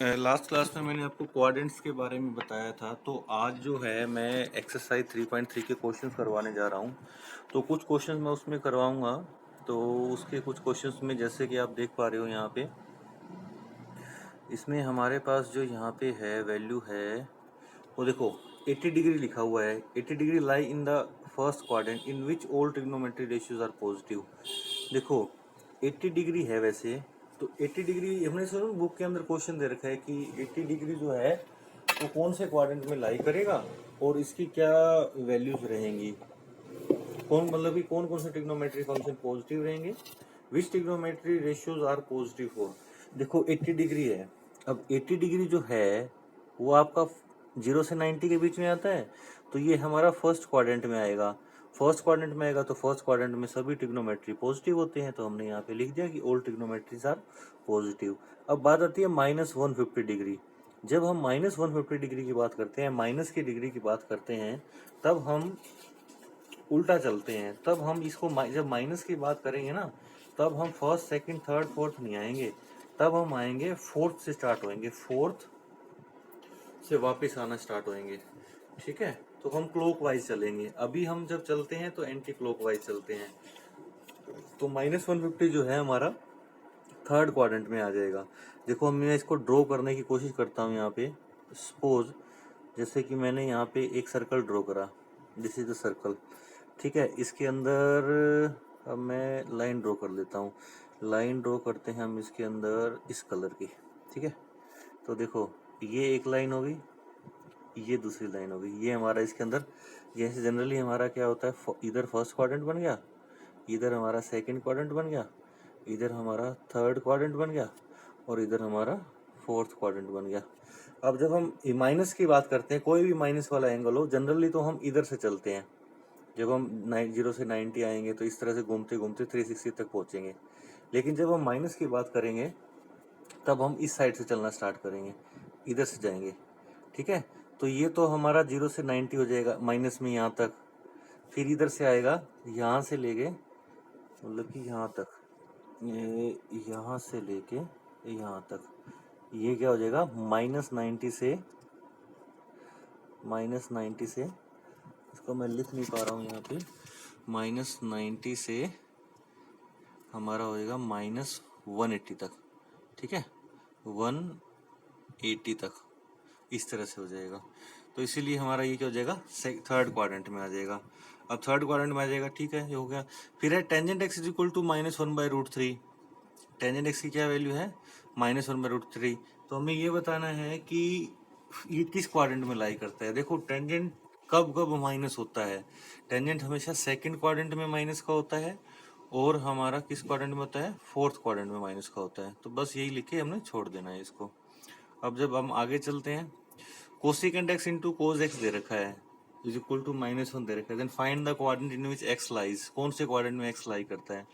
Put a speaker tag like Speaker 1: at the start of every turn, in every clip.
Speaker 1: Last class में मैंने आपको क्वाड्रेंट्स के बारे में बताया था। तो आज जो है मैं एक्सरसाइज 3.3 के क्वेश्चंस करवाने जा रहा हूँ। तो कुछ क्वेश्चंस मैं उसमें करवाऊँगा। तो उसके कुछ क्वेश्चंस में जैसे कि आप देख पा रहे हो यहाँ पे, इसमें हमारे पास जो यहाँ पे है वैल्यू है वो देखो 80 डिग्री लिखा हुआ है। 80 degree lie in the first quadrant in which all trigonometry ratios are positive. देखो 80 डिग्री है वैसे, तो 80 डिग्री हमने सुनो बुक के अंदर क्वेश्चन दे रखा है कि 80 डिग्री जो है वो कौन से क्वाड्रेंट में लाई करेगा और इसकी क्या वैल्यूज रहेंगी, कौन मतलब कि कौन कौन से ट्रिग्नोमेट्री फंक्शन पॉजिटिव रहेंगे, which trigonometry ratios are positive for. देखो 80 डिग्री है। अब 80 डिग्री जो है वो आपका 0 से 90 के बीच में आता है, तो ये हमारा फर्स्ट क्वाड्रेंट में आएगा। फर्स्ट क्वाड्रेंट में आएगा तो फर्स्ट क्वाड्रेंट में सभी ट्रिग्नोमेट्री पॉजिटिव होते हैं, तो हमने यहाँ पे लिख दिया कि ऑल ट्रिग्नोमेट्रीज आर पॉजिटिव। अब बात आती है -150 डिग्री। जब हम -150 डिग्री की बात करते हैं, माइनस की डिग्री की बात करते हैं, तब हम उल्टा चलते हैं। तब हम इसको जब माइनस की बात करेंगे ना, तब हम फर्स्ट सेकंड थर्ड फोर्थ नहीं आएंगे, तब हम आएंगे फोर्थ से स्टार्ट होएंगे, फोर्थ से वापस आना स्टार्ट होएंगे। ठीक है, तो हम क्लॉकवाइज चलेंगे। अभी हम जब चलते हैं तो एंटी क्लॉकवाइज चलते हैं। तो -150 जो है हमारा थर्ड क्वाड्रेंट में आ जाएगा। देखो मैं इसको ड्रॉ करने की कोशिश करता हूँ यहाँ पे। सपोज जैसे कि मैंने यहाँ पे एक सर्कल ड्रॉ करा, दिस इज द सर्कल। ठीक है, इसके अंदर अब मैं लाइन ड्रॉ कर लेता हूँ। लाइन ड्रॉ करते हैं हम इसके अंदर इस कलर की। ठीक है, तो देखो ये एक लाइन होगी, ये दूसरी लाइन होगी, ये हमारा इसके अंदर जैसे जनरली हमारा क्या होता है, इधर फर्स्ट क्वाड्रेंट बन गया, इधर हमारा सेकंड क्वाड्रेंट बन गया, इधर हमारा थर्ड क्वाड्रेंट बन गया और इधर हमारा फोर्थ क्वाड्रेंट बन गया। अब जब हम माइनस की बात करते हैं, कोई भी माइनस वाला एंगल हो, जनरली तो हम इधर से चलते हैं। जब हम 0 से 90 आएंगे तो इस तरह से घूमते घूमते 360 तक पहुंचेंगे। लेकिन जब हम माइनस की बात करेंगे तब हम इस साइड से चलना स्टार्ट करेंगे, इधर से जाएंगे। ठीक है, तो ये तो हमारा 0 से 90 हो जाएगा माइनस में यहाँ तक, फिर इधर से आएगा यहाँ से लेके मतलब कि यहाँ तक, ये यहाँ से लेके यहाँ तक, ये क्या हो जाएगा -90 से, -90 से, इसको मैं लिख नहीं पा रहा हूँ यहाँ पे, -90 से हमारा हो जाएगा -180 तक। ठीक है, 180 तक इस तरह से हो जाएगा। तो इसीलिए हमारा ये क्या हो जाएगा, थर्ड क्वाड्रेंट में आ जाएगा। अब थर्ड क्वाड्रेंट में आ जाएगा। ठीक है, ये हो गया। फिर है tangent x is equal to -1/√3। Tangent x की क्या वैल्यू है, -1/√3। तो हमें ये बताना है कि ये किस क्वाड्रेंट में लाई करता है। देखो टेंजेंट कब कब माइनस होता है, टेंजेंट हमेशा सेकंड क्वाड्रेंट में माइनस का होता है और हमारा किस क्वाड्रेंट में होता है, फोर्थ क्वाड्रेंट में माइनस का होता है। तो बस यही लिख के हमने छोड़ देना है इसको। अब जब हम आगे चलते हैं, cosecant x into cos x दे रखा है इज इक्वल टू -1 दे रखा है, then find the quadrant in which x lies. कौन से क्वाड्रेंट में एक्स लाई करता है।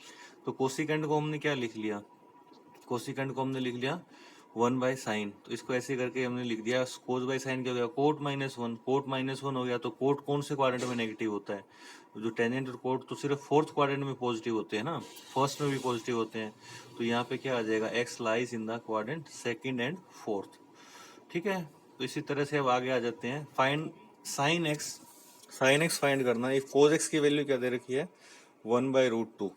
Speaker 1: तो कोसेकेंट को हमने क्या लिख लिया, कोसेकेंट को हमने लिख लिया 1/sin। तो इसको ऐसे करके हमने लिख दिया। कोस बाय साइन क्या हो गया, कोट -1। कोट -1 हो गया, तो कोट कौन से क्वाड्रेंट में नेगेटिव होता है, जो टेंजेंट और कोट तो सिर्फ फोर्थ क्वाड्रेंट में पॉजिटिव होते हैं ना, फर्स्ट में भी पॉजिटिव होते हैं। तो यहाँ पे क्या आ जाएगा, x lies in the quadrant second and fourth. ठीक है, तो इसी तरह से अब आगे आ जाते हैं। Find sine x, sine x find करना है। कोस एक्स की वैल्यू क्या दे रखी है, 1/√2।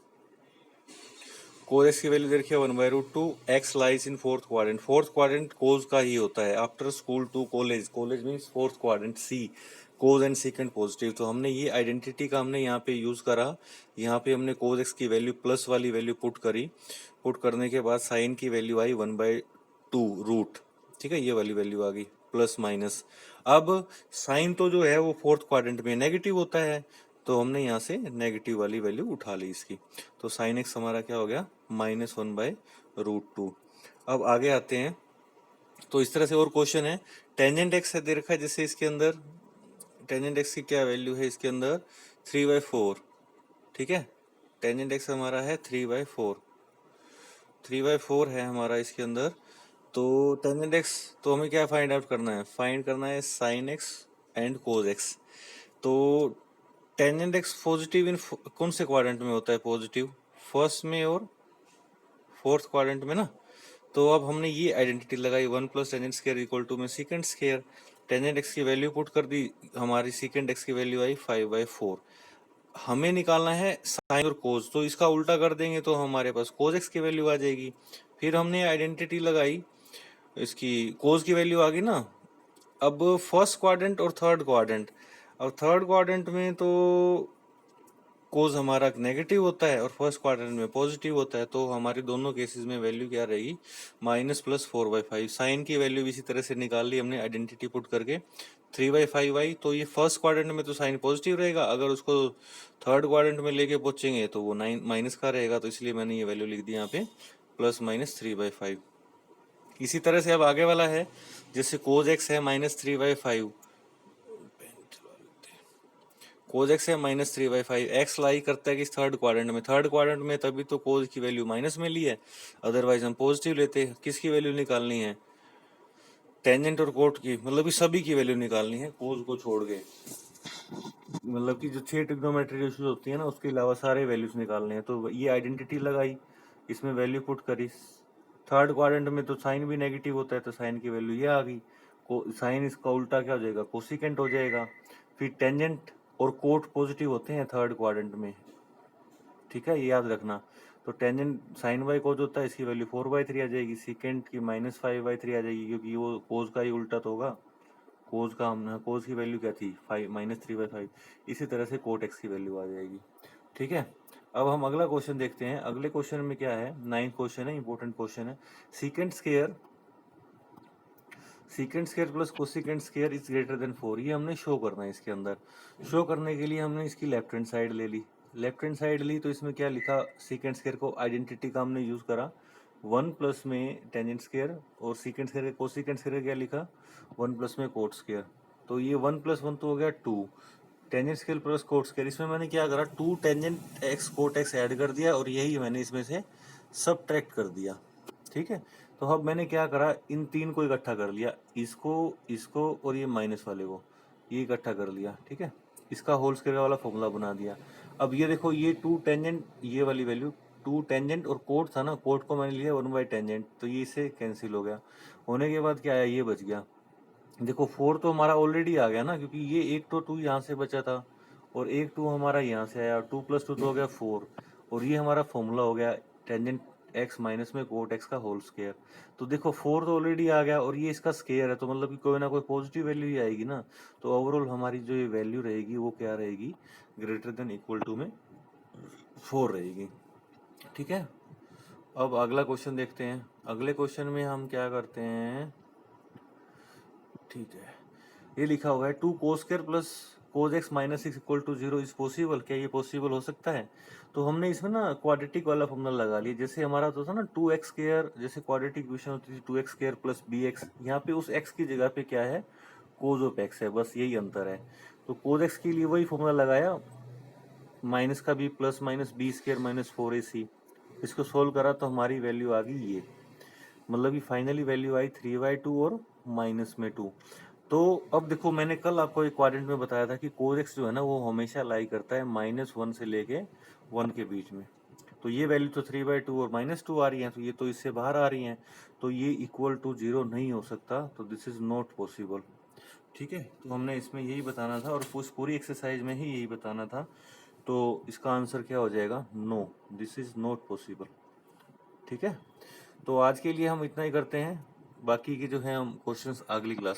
Speaker 1: कोस एक्स की वैल्यू दे रखी है 1/√2। X lies in fourth quadrant, fourth quadrant cos का ही होता है। After school to college, college means fourth quadrant C, cos and second positive. तो हमने ये आइडेंटिटी का हमने यहाँ पे यूज करा। यहाँ पे हमने कोस एक्स की वैल्यू प्लस वाली वैल्यू पुट करी। पुट करने के बाद साइन की वैल्यू आई 1/2√। ठीक है, ये वाली वैल्यू आ गई प्लस माइनस। अब साइन तो जो है वो फोर्थ क्वाड्रेंट में नेगेटिव होता है, तो हमने यहाँ से नेगेटिव वाली वैल्यू उठा ली इसकी। तो साइन एक्स हमारा क्या हो गया, -1/√2। अब आगे आते हैं। तो इस तरह से और क्वेश्चन है, टेंजेंट एक्स है दे रखा है, जैसे इसके अंदर टेंजेंट एक्स की क्या वैल्यू है इसके अंदर, 3/4। ठीक है, टेंजेंट एक्स हमारा है 3/4, 3/4 है हमारा इसके अंदर। तो टेंजेंट एक्स तो हमें क्या फाइंड आउट करना है, फाइंड करना है sine x and cos x. तो टेंजेंट एक्स पॉजिटिव इन कौन से क्वाड्रेंट में होता है, पॉजिटिव फर्स्ट में और फोर्थ क्वाड्रेंट में ना। तो अब हमने ये आइडेंटिटी लगाई 1 plus tangent square equal to में सीकेंड स्क्वायर, टेंजेंट एक्स की वैल्यू पुट कर दी, हमारी सीकेंड एक्स की वैल्यू आई 5/4। हमें निकालना है साइन और कोस, तो इसका उल्टा कर देंगे तो हमारे पास कोस एक्स की वैल्यू आ जाएगी। फिर हमने आइडेंटिटी लगाई, इसकी कोस की वैल्यू आ गई ना। अब फर्स्ट क्वाड्रेंट और थर्ड क्वाड्रेंट, अब थर्ड क्वाड्रेंट में तो कोस हमारा नेगेटिव होता है और फर्स्ट क्वाड्रेंट में पॉजिटिव होता है, तो हमारी दोनों केसेस में वैल्यू क्या रहेगी, -+4/5। साइन की वैल्यू भी इसी तरह से निकाल ली हमने आइडेंटिटी पुट करके, 3/5 आई। तो ये फर्स्ट क्वाड्रेंट में तो साइन पॉजिटिव रहेगा, अगर उसको थर्ड क्वाड्रेंट में लेके पहुंचेंगे तो वो 9 माइनस का रहेगा, तो इसलिए मैंने ये वैल्यू लिख दी यहाँ पे +-3/5। इसी तरह से अब आगे वाला है, जैसे कोस एक्स है -3/5, कोस एक्स है -3/5, एक्स लाई करता है कि थर्ड क्वाड्रेंट में, थर्ड क्वाड्रेंट में तभी तो कोस की वैल्यू माइनस में ली है, अदरवाइज हम पॉजिटिव लेते हैं। किसकी वैल्यू निकालनी है, टेंजेंट और कोट की, मतलब कि सभी की वैल्यू निकालनी है कोस को छोड़ के, मतलब कि जो 6 ट्रिग्नोमेट्री रेशियोज होती है ना, उसके अलावा सारे वैल्यूज निकालने हैं। तो ये आइडेंटिटी लगाई, इसमें वैल्यू पुट करी, थर्ड क्वाड्रेंट में तो साइन भी नेगेटिव होता है, तो साइन की वैल्यू ये आ गई, साइन इसका उल्टा क्या हो जाएगा, कोसिकेंट हो जाएगा। फिर टेंजेंट और कोट पॉजिटिव होते हैं थर्ड क्वाड्रेंट में, ठीक है, ये याद रखना। तो टेंजेंट साइन बाई कोस होता है, इसकी वैल्यू 4/3 आ जाएगी, सेकेंड की -5/3 आ जाएगी, क्योंकि वो कोस का ही उल्टा तो होगा। कोस का हमने, कोस की वैल्यू क्या थी, 3/5। इसी तरह से कोट एक्स की वैल्यू आ जाएगी, ठीक है। अब हम अगला क्वेश्चन देखते हैं। अगले क्वेश्चन में क्या है, 9th क्वेश्चन है, इंपॉर्टेंट क्वेश्चन है। Secant square plus cosecant square is greater than 4, ये हमने शो करना है। इसके अंदर शो करने के लिए हमने इसकी लेफ्ट हैंड साइड ले ली, लेफ्ट हैंड साइड ली तो इसमें क्या लिखा, सीकेंड स्क्वायर को आइडेंटिटी का हमने यूज करा, 1 प्लस में टेंजेंट स्क्वायर, और सीकेंड स्क्वायर कोसिकेंड स्क्वायर क्या लिखा, 1 प्लस में कोट स्क्वायर। तो ये 1 + 1 तो हो गया 2, tangent square plus cot square, इसमें मैंने क्या करा, 2 tangent x cot x add कर दिया, और यही मैंने इसमें से सबट्रैक्ट कर दिया, ठीक है। तो अब मैंने क्या करा, इन तीन को इकट्ठा कर लिया, इसको, इसको और ये माइनस वाले को, ये इकट्ठा कर लिया, ठीक है। इसका होल स्क्वायर वाला फॉर्मूला बना दिया। अब ये देखो, ये 2 टेंजेंट, ये वाली वैल्यू 2 टेंजेंट और कोट था ना, कोट को मैंने लिया 1/टेंजेंट, तो ये इससे कैंसिल हो गया। होने के बाद क्या आया, ये बच गया। देखो 4 तो हमारा ऑलरेडी आ गया ना, क्योंकि ये एक तो 2 यहाँ से बचा था, और एक 2 हमारा यहाँ से आया, 2 + 2 तो हो गया 4, और ये हमारा फॉर्मूला हो गया टेंजेंट एक्स माइनस में कोट एक्स का होल स्क्वायर। तो देखो 4 तो ऑलरेडी आ गया, और ये इसका स्क्वायर है, तो मतलब कि कोई ना कोई पॉजिटिव वैल्यू ही आएगी ना। तो ओवरऑल हमारी जो ये वैल्यू रहेगी वो क्या रहेगी, ग्रेटर देन इक्वल टू में 4 रहेगी, ठीक है। अब अगला क्वेश्चन देखते हैं। अगले क्वेश्चन में हम क्या करते हैं, ठीक है, ये लिखा हुआ है 2 cos square plus cos x minus 6 equal to 0 is possible, क्या ये पॉसिबल हो सकता है। तो हमने इसमें ना क्वाड्रेटिक वाला फॉर्मूला लगा लिया, जैसे हमारा तो था ना 2x स्क्वायर, जैसे क्वाड्रेटिक इक्वेशन होती थी 2x स्क्वायर प्लस bx, यहाँ पे उस x की जगह पे क्या है, कोस ऑफ x है, बस यही अंतर है। तो कोस x के लिए वही फॉर्मूला लगाया, माइनस का भी plus minus b square minus 4ac, इसको सोल्व करा तो हमारी वैल्यू आ गई ये, मतलब कि फाइनली वैल्यू आई 3/2 और माइनस में 2। तो अब देखो, मैंने कल आपको एक क्वाड्रेंट में बताया था कि कोस एक्स जो है ना, वो हमेशा लाई करता है -1 से लेके 1 के बीच में। तो ये वैल्यू तो 3/2 और -2 आ रही है, तो ये तो इससे बाहर आ रही हैं, तो ये इक्वल टू 0 नहीं हो सकता, तो दिस इज नॉट पॉसिबल, ठीक है। तो हमने इसमें यही बताना था, और उस पूरी एक्सरसाइज में ही यही बताना था। तो इसका आंसर क्या हो जाएगा, no, this is not possible, ठीक है। तो आज के लिए हम इतना ही करते हैं, बाकी के जो है हम क्वेश्चंस अगली क्लास